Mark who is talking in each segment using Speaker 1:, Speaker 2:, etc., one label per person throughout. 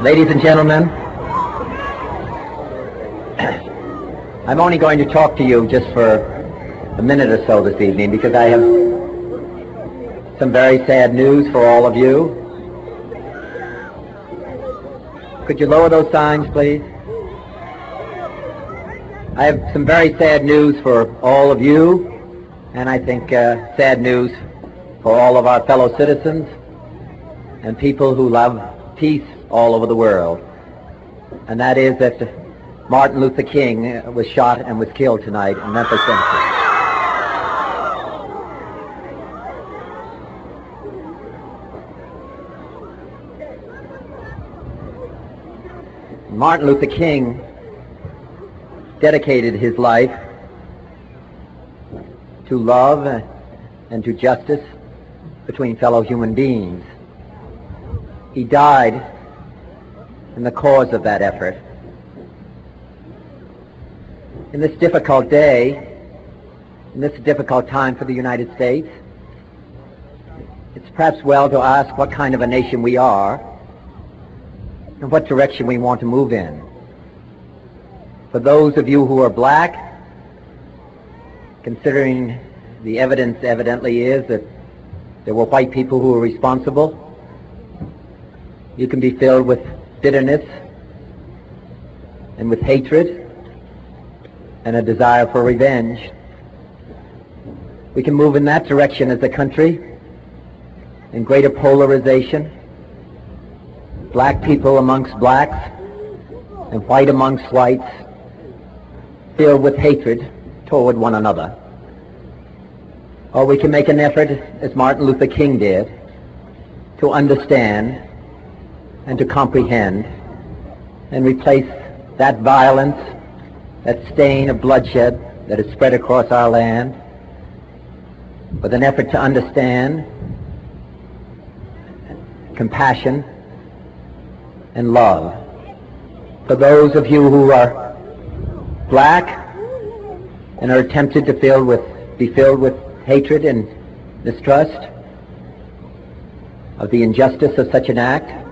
Speaker 1: Ladies and gentlemen, I'm only going to talk to you just for a minute or so this evening because I have some very sad news for all of you. Could you lower those signs, please? I have some very sad news for all of you, and I think sad news for all of our fellow citizens and people who love peace all over the world. And that is that Martin Luther King was shot and was killed tonight in Memphis, Tennessee. Martin Luther King dedicated his life to love and to justice between fellow human beings. He died in the cause of that effort. In this difficult day, in this difficult time for the United States, it's perhaps well to ask what kind of a nation we are and what direction we want to move in. For those of you who are black, considering the evidence evidently is that there were white people who were responsible, you can be filled with bitterness and with hatred and a desire for revenge. We can move in that direction as a country, in greater polarization, black people amongst blacks and white amongst whites, filled with hatred toward one another. Or we can make an effort, as Martin Luther King did, to understand and to comprehend and replace that violence, that stain of bloodshed that is spread across our land with an effort to understand, compassion, and love. For those of you who are black and are tempted to be filled with hatred and mistrust of the injustice of such an act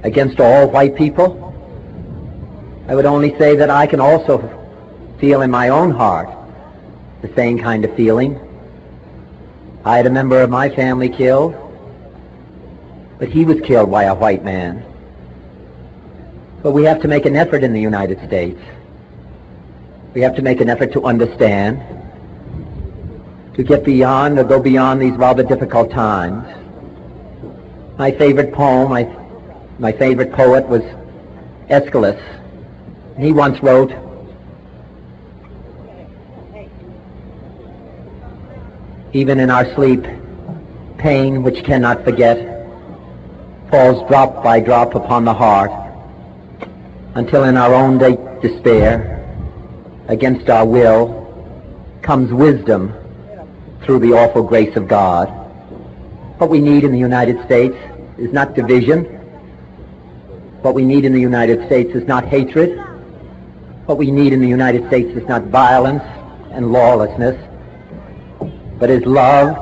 Speaker 1: against all white people, I would only say that I can also feel in my own heart the same kind of feeling. I had a member of my family killed, but he was killed by a white man. But we have to make an effort in the United States. We have to make an effort to understand, to get beyond or go beyond these rather difficult times. My favorite poem, my favorite poet was Aeschylus. He once wrote, "Even in our sleep, pain which cannot forget falls drop by drop upon the heart, until in our own despair, against our will, comes wisdom through the awful grace of God." What we need in the United States is not division. What we need in the United States is not hatred. What we need in the United States is not violence and lawlessness, but is love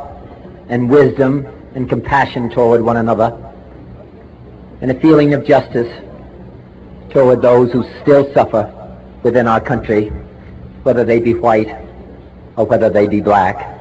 Speaker 1: and wisdom and compassion toward one another, and a feeling of justice toward those who still suffer within our country, whether they be white or whether they be black.